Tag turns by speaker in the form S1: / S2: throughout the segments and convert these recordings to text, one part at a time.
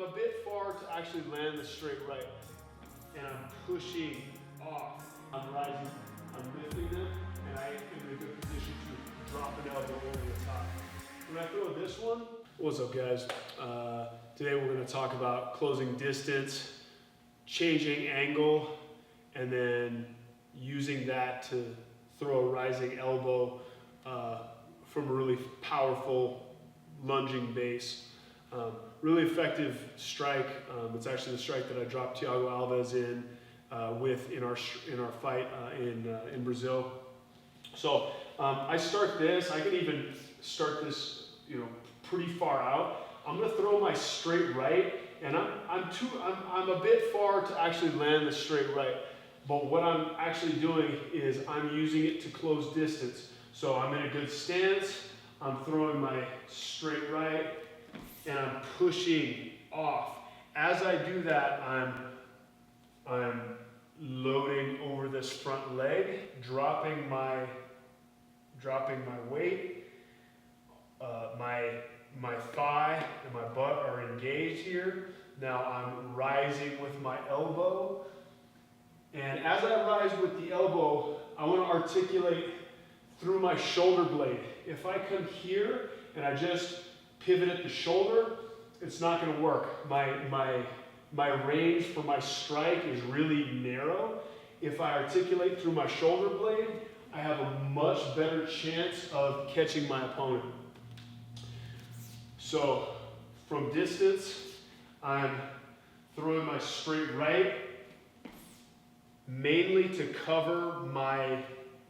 S1: a bit far to actually land the straight right. And I'm pushing off. I'm rising, I'm lifting them, and I am in a good position to drop an elbow over the top. When I throw this one, what's up guys? Today we're going to talk about closing distance, changing angle, and then using that to throw a rising elbow from a really powerful lunging base. Really effective strike. It's actually the strike that I dropped Thiago Alves in in our fight in Brazil. So I start this. I can even start this, pretty far out. I'm going to throw my straight right, and I'm a bit far to actually land the straight right. But what I'm actually doing is I'm using it to close distance. So I'm in a good stance. I'm throwing my straight right, and I'm pushing off. As I do that, I'm loading over this front leg, dropping my weight. My thigh and my butt are engaged here. Now I'm rising with my elbow. And as I rise with the elbow, I want to articulate through my shoulder blade. If I come here and I just pivot at the shoulder, it's not going to work. My range for my strike is really narrow. If I articulate through my shoulder blade, I have a much better chance of catching my opponent. So from distance, I'm throwing my straight right, mainly to cover my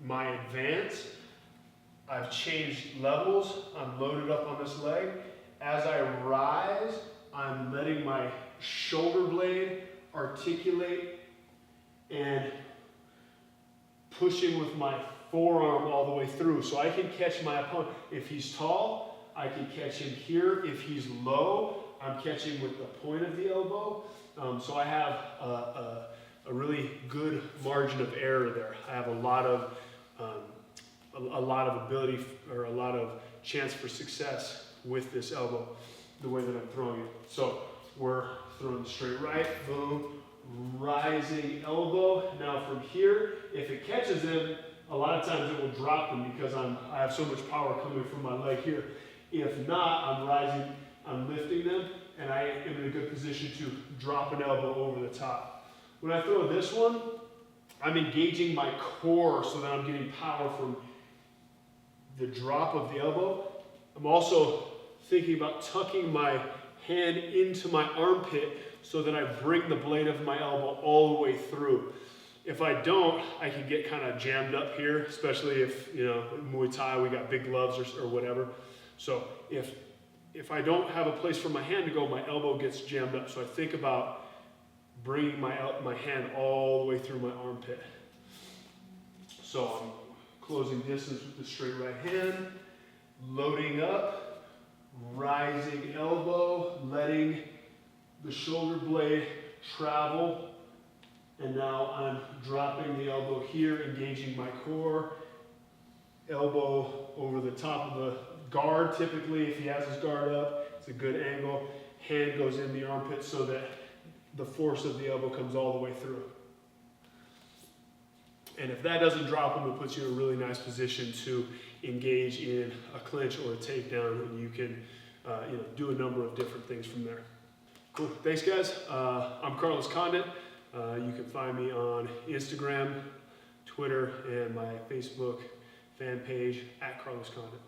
S1: advance. I've changed levels. I'm loaded up on this leg. As I rise, I'm letting my shoulder blade articulate and pushing with my forearm all the way through. So I can catch my opponent. If he's tall, I can catch him here. If he's low, I'm catching with the point of the elbow. So I have a really good margin of error there. I have a lot of ability, or a lot of chance for success with this elbow, the way that I'm throwing it. So we're throwing straight right, boom, rising elbow. Now from here, if it catches him, a lot of times it will drop him because I have so much power coming from my leg here. If not, I'm rising, I'm lifting them, and I am in a good position to drop an elbow over the top. When I throw this one, I'm engaging my core so that I'm getting power from the drop of the elbow. I'm also thinking about tucking my hand into my armpit so that I bring the blade of my elbow all the way through. If I don't, I can get kind of jammed up here, especially if, Muay Thai, we got big gloves or whatever. So if I don't have a place for my hand to go, my elbow gets jammed up. So I think about bringing my hand all the way through my armpit. So I'm closing distance with the straight right hand, loading up, rising elbow, letting the shoulder blade travel, and now I'm dropping the elbow here, engaging my core, elbow over the top of the guard. Typically, if he has his guard up, it's a good angle. Hand goes in the armpit so that the force of the elbow comes all the way through. And if that doesn't drop him, it puts you in a really nice position to engage in a clinch or a takedown, and you can do a number of different things from there. Cool. Thanks, guys. I'm Condit. You can find me on Instagram, Twitter, and my Facebook fan page @Condit.